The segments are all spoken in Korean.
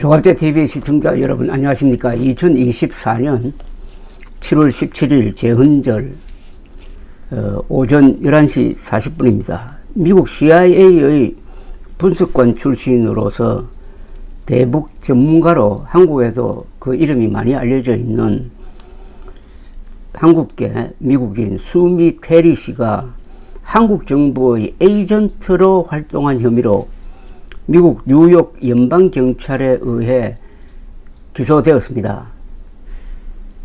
조갑제TV 시청자 여러분 안녕하십니까. 2024년 7월 17일 재헌절 오전 11시 40분입니다. 미국 CIA의 분석관 출신으로서 대북 전문가로 한국에도 그 이름이 많이 알려져 있는 한국계 미국인 수미 테리 씨가 한국 정부의 에이전트로 활동한 혐의로 미국 뉴욕 연방경찰에 의해 기소되었습니다.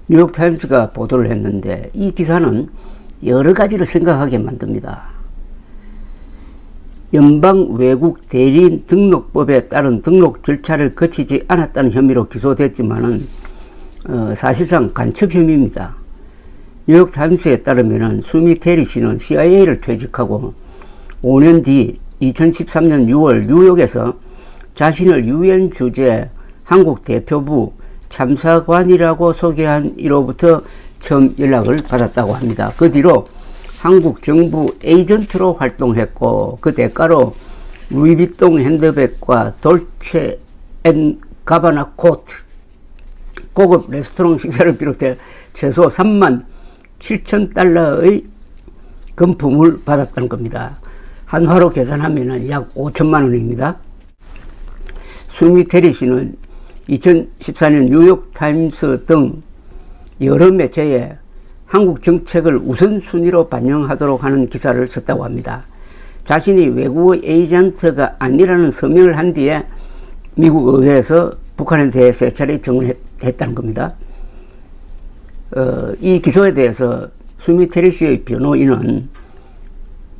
뉴욕타임스가 보도를 했는데 이 기사는 여러 가지를 생각하게 만듭니다. 연방외국대리인 등록법에 따른 등록 절차를 거치지 않았다는 혐의로 기소됐지만은 사실상 간첩 혐의입니다. 뉴욕타임스에 따르면 수미 테리 씨는 CIA를 퇴직하고 5년 뒤 2013년 6월 뉴욕에서 자신을 유엔 주재 한국 대표부 참사관이라고 소개한 이로부터 처음 연락을 받았다고 합니다. 그 뒤로 한국 정부 에이전트로 활동했고 그 대가로 루이비통 핸드백과 돌체 앤 가바나 코트, 고급 레스토랑 식사를 비롯해 최소 3만 7천 달러의 금품을 받았다는 겁니다. 한화로 계산하면 약 5천만 원입니다. 수미 테리 씨는 2014년 뉴욕타임스 등 여러 매체에 한국 정책을 우선순위로 반영하도록 하는 기사를 썼다고 합니다. 자신이 외국의 에이전트가 아니라는 서명을 한 뒤에 미국 의회에서 북한에 대해 세 차례 증언했다는 겁니다. 이 기소에 대해서 수미 테리 씨의 변호인은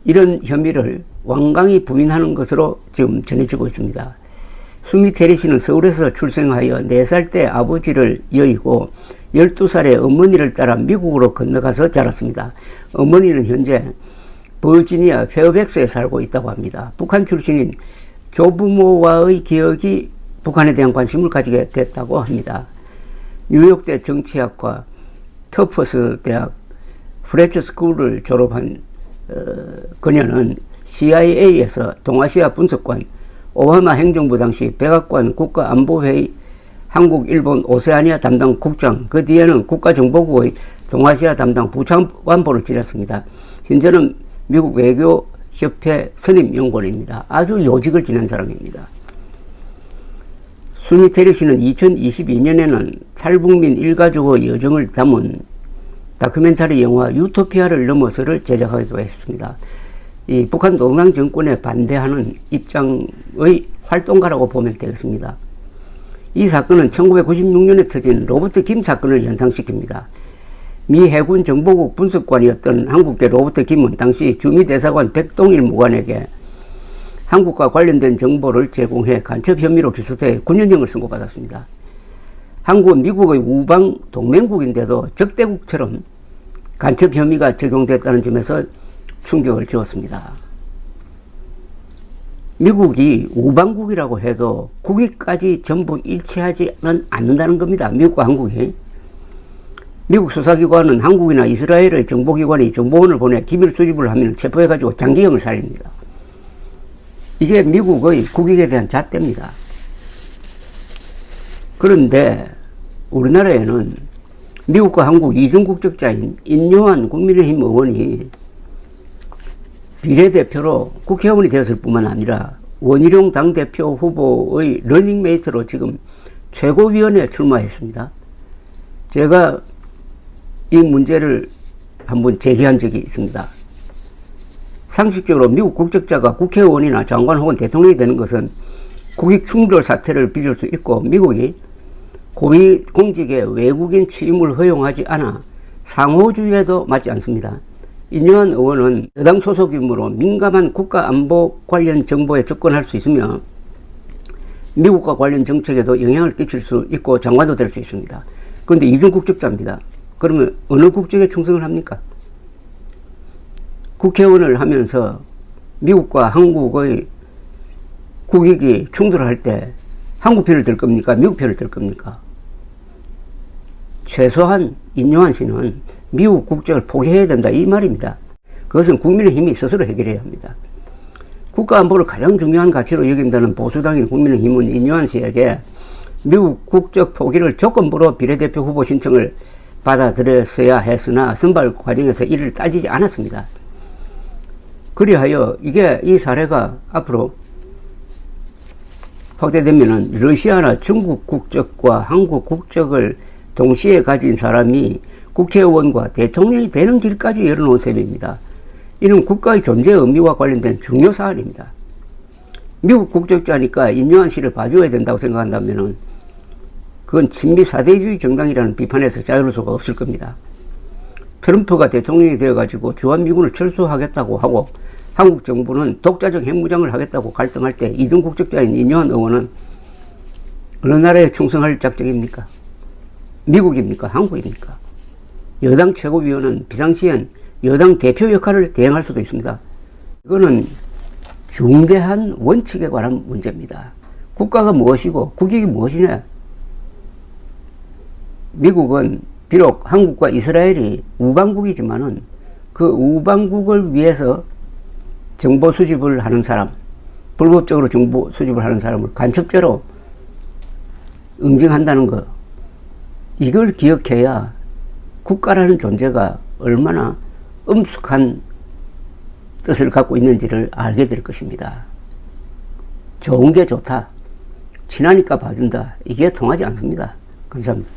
이런 혐의를 완강히 부인하는 것으로 지금 전해지고 있습니다. 수미 테리 씨는 서울에서 출생하여 4살 때 아버지를 여의고 12살에 어머니를 따라 미국으로 건너가서 자랐습니다. 어머니는 현재 버지니아 페어백스에 살고 있다고 합니다. 북한 출신인 조부모와의 기억이 북한에 대한 관심을 가지게 됐다고 합니다. 뉴욕대 정치학과 터퍼스 대학 프레처 스쿨을 졸업한 그녀는 CIA에서 동아시아 분석관, 오바마 행정부 당시 백악관 국가안보회의 한국, 일본, 오세아니아 담당 국장, 그 뒤에는 국가정보국의 동아시아 담당 부장관보를 지냈습니다. 현재는 미국 외교협회 선임연구원입니다. 아주 요직을 지낸 사람입니다. 수미 테리 씨는 2022년에는 탈북민 일가족의 여정을 담은 다큐멘터리 영화 유토피아를 넘어서를 제작하기도 했습니다. 이 북한 노동당 정권에 반대하는 입장의 활동가라고 보면 되겠습니다. 이 사건은 1996년에 터진 로버트 김 사건을 연상시킵니다. 미 해군 정보국 분석관이었던 한국계 로버트 김은 당시 주미대사관 백동일 무관에게 한국과 관련된 정보를 제공해 간첩 혐의로 기소돼 9년형을 선고받았습니다. 한국은 미국의 우방 동맹국인데도 적대국처럼 간첩 혐의가 적용됐다는 점에서 충격을 주었습니다. 미국이 우방국이라고 해도 국익까지 전부 일치하지는 않는다는 겁니다. 미국과 한국이. 미국 수사기관은 한국이나 이스라엘의 정보기관이 정보원을 보내 기밀 수집을 하면 체포해가지고 장기형을 살립니다. 이게 미국의 국익에 대한 잣대입니다. 그런데 우리나라에는 미국과 한국 이중국적자인 인요한 국민의힘 의원이 비례대표로 국회의원이 되었을 뿐만 아니라 원희룡 당대표 후보의 러닝메이트로 지금 최고위원회에 출마했습니다. 제가 이 문제를 한번 제기한 적이 있습니다. 상식적으로 미국 국적자가 국회의원이나 장관 혹은 대통령이 되는 것은 국익 충돌 사태를 빚을 수 있고 미국이 고위공직에 외국인 취임을 허용하지 않아 상호주의에도 맞지 않습니다. 인요한 의원은 여당 소속이므로 민감한 국가안보 관련 정보에 접근할 수 있으며 미국과 관련 정책에도 영향을 끼칠 수 있고 장관도 될 수 있습니다. 그런데 이중국적자입니다. 그러면 어느 국적에 충성을 합니까? 국회의원을 하면서 미국과 한국의 국익이 충돌할 때 한국 편을 들 겁니까? 미국 편을 들 겁니까? 최소한 인요한 씨는 미국 국적을 포기해야 된다 이 말입니다. 그것은 국민의힘이 스스로 해결해야 합니다. 국가안보를 가장 중요한 가치로 여긴다는 보수당인 국민의힘은 인요한 씨에게 미국 국적 포기를 조건부로 비례대표 후보 신청을 받아들였어야 했으나 선발 과정에서 이를 따지지 않았습니다. 그리하여 이 사례가 앞으로 확대되면은 러시아나 중국 국적과 한국 국적을 동시에 가진 사람이 국회의원과 대통령이 되는 길까지 열어놓은 셈입니다. 이는 국가의 존재 의미와 관련된 중요 사안입니다. 미국 국적자니까 인요한 씨를 봐줘야 된다고 생각한다면은 그건 친미 사대주의 정당이라는 비판에서 자유로울 수가 없을 겁니다. 트럼프가 대통령이 되어가지고 주한미군을 철수하겠다고 하고 한국 정부는 독자적 핵무장을 하겠다고 갈등할 때 이중 국적자인 인요한 의원은 어느 나라에 충성할 작정입니까? 미국입니까? 한국입니까? 여당 최고위원은 비상시엔 여당 대표 역할을 대행할 수도 있습니다. 이거는 중대한 원칙에 관한 문제입니다. 국가가 무엇이고 국익이 무엇이냐? 미국은 비록 한국과 이스라엘이 우방국이지만은 그 우방국을 위해서 정보 수집을 하는 사람, 불법적으로 정보 수집을 하는 사람을 간첩죄로 응징한다는 것, 이걸 기억해야 국가라는 존재가 얼마나 엄숙한 뜻을 갖고 있는지를 알게 될 것입니다. 좋은 게 좋다, 친하니까 봐준다, 이게 통하지 않습니다. 감사합니다.